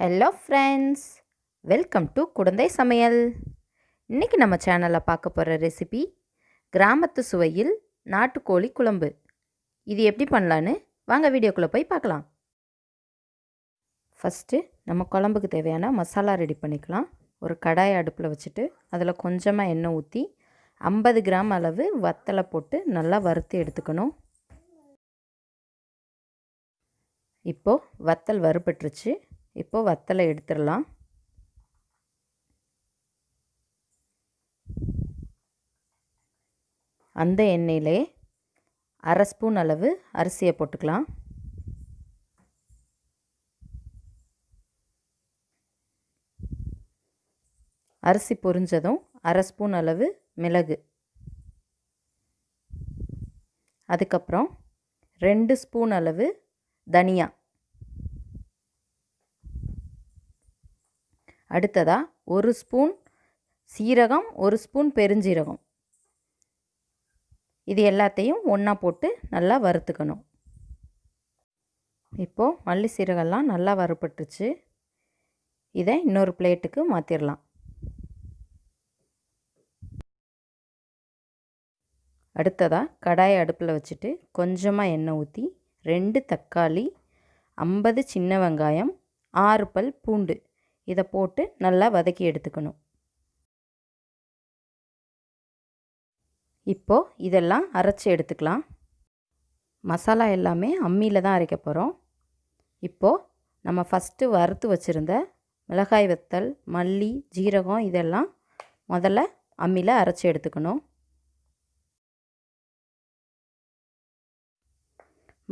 Hello friends, welcome to Kudanthai சமையல். இன்றைக்கி நம்ம சேனலில் பார்க்க போகிற ரெசிபி கிராமத்து சுவையில் நாட்டுக்கோழி குழம்பு. இது எப்படி பண்ணலான்னு வாங்க வீடியோக்குள்ளே போய் பார்க்கலாம். ஃபஸ்ட்டு நம்ம குழம்புக்கு தேவையான மசாலா ரெடி பண்ணிக்கலாம். ஒரு கடாய் அடுப்பில் வச்சுட்டு அதில் கொஞ்சமாக எண்ணெய் ஊற்றி 50 கிராம் அளவு வத்தலை போட்டு நல்லா வறுத்து எடுத்துக்கணும். இப்போது வத்தல் வறுபட்டுருச்சு. இப்போது வத்தலை எடுத்துடலாம். அந்த எண்ணெயிலே 1/2 ஸ்பூன் அளவு அரிசியை போட்டுக்கலாம். அரிசி பொரிஞ்சதும் 1/2 ஸ்பூன் அளவு மிளகு, அதுக்கப்புறம் 2 ஸ்பூன் அளவு தனியா, அடுத்ததாக 1 ஸ்பூன் சீரகம், 1 ஸ்பூன் பெருஞ்சீரகம். இது எல்லாத்தையும் ஒன்றா போட்டு நல்லா வறுத்துக்கணும். இப்போது மல்லி சீரகம்லாம் நல்லா வறுபட்டுருச்சு. இதை இன்னொரு பிளேட்டுக்கு மாற்றிடலாம். அடுத்ததாக கடாயை அடுப்பில் வச்சுட்டு கொஞ்சமாக எண்ணெய் ஊற்றி 2 தக்காளி, 50 சின்ன வெங்காயம், 6 பல் பூண்டு இதை போட்டு நல்லா வதக்கி எடுத்துக்கணும். இப்போது இதெல்லாம் அரைச்சி எடுத்துக்கலாம். மசாலா எல்லாமே அம்மியில் தான் அரைக்க போகிறோம். இப்போது நம்ம ஃபஸ்ட்டு வறுத்து வச்சுருந்த மிளகாய் வத்தல், மல்லி, ஜீரகம் இதெல்லாம் முதல்ல அம்மியில் அரைச்சி எடுத்துக்கணும்.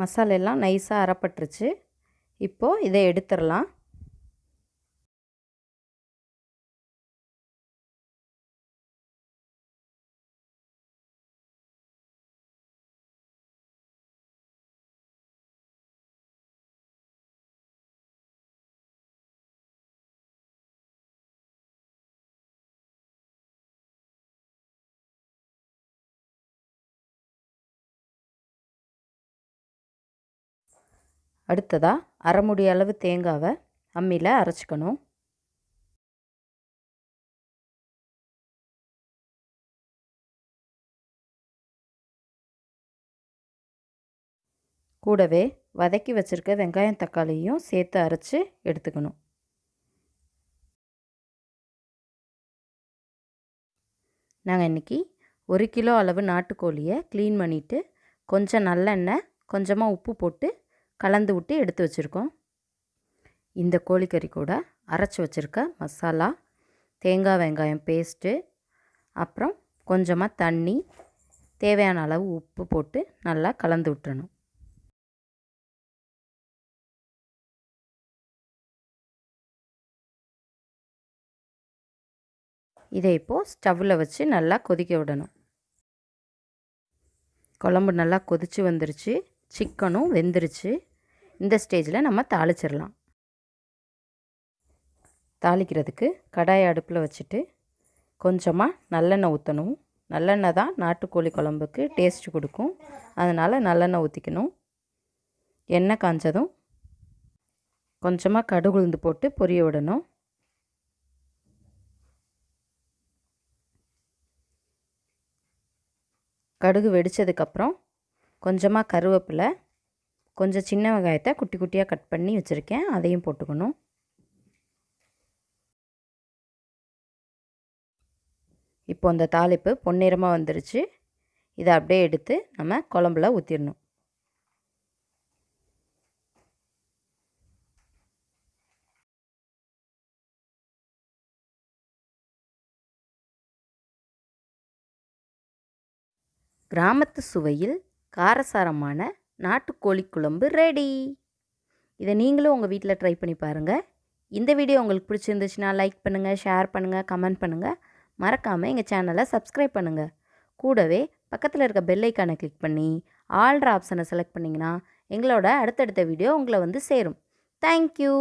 மசாலா எல்லாம் நைஸாக அரைப்பட்டுருச்சு. இப்போது இதை எடுத்துடலாம். அடுத்ததாக அரை முடி அளவு தேங்காவை அம்மியில் அரைச்சிக்கணும். கூடவே வதக்கி வச்சுருக்க வெங்காயம் தக்காளியும் சேர்த்து அரைச்சி எடுத்துக்கணும். நாங்கள் இன்றைக்கி 1 கிலோ அளவு நாட்டுக்கோழியை க்ளீன் பண்ணிவிட்டு கொஞ்சம் நல்லெண்ணெய், கொஞ்சமாக உப்பு போட்டு கலந்து விட்டு எடுத்து வச்சுருக்கோம். இந்த கோழிக்கறி கூட அரைச்சி வச்சுருக்க மசாலா, தேங்காய் வெங்காயம் பேஸ்ட்டு, அப்புறம் கொஞ்சமாக தண்ணி, தேவையான அளவு உப்பு போட்டு நல்லா கலந்து விட்டுறணும். இதை இப்போது ஸ்டவ்வில் வச்சு நல்லா கொதிக்க விடணும். குழம்பு நல்லா கொதித்து வந்துருச்சு. சிக்கனும் வெந்துருச்சு. இந்த ஸ்டேஜில் நம்ம தாளிச்சிடலாம். தாளிக்கிறதுக்கு கடாயை அடுப்பில் வச்சுட்டு கொஞ்சமாக நல்லெண்ணெய் ஊற்றணும். நல்லெண்ணெய் தான் நாட்டுக்கோழி குழம்புக்கு டேஸ்ட் கொடுக்கும். அதனால் நல்லெண்ணெய் ஊற்றிக்கணும். எண்ணெய் காஞ்சதும் கொஞ்சமாக கடுகு உளுந்து போட்டு பொரிய விடணும். கடுகு வெடித்ததுக்கப்புறம் கொஞ்சமாக கருவேப்பிலை, கொஞ்சம் சின்ன வெங்காயத்தை குட்டி குட்டியாக கட் பண்ணி வச்சுருக்கேன், அதையும் போட்டுக்கணும். இப்போ அந்த தாளிப்பு பொன்னிறமாக வந்துருச்சு. இதை அப்படியே எடுத்து நம்ம குழம்புல ஊற்றிடணும். கிராமத்து சுவையில் காரசாரமான நாட்டுக்கோழி குழம்பு ரெடி. இதை நீங்களும் உங்கள் வீட்டில் ட்ரை பண்ணி பாருங்கள். இந்த வீடியோ உங்களுக்கு பிடிச்சிருந்துச்சுன்னா லைக் பண்ணுங்கள், ஷேர் பண்ணுங்கள், கமெண்ட் பண்ணுங்கள். மறக்காமல் எங்கள் சேனலை சப்ஸ்கிரைப் பண்ணுங்கள். கூடவே பக்கத்தில் இருக்க பெல் ஐக்கானை கிளிக் பண்ணி ஆல்ற ஆப்ஷனை செலக்ட் பண்ணிங்கன்னா எங்களோட அடுத்தடுத்த வீடியோ உங்களை வந்து சேரும். தேங்க்யூ.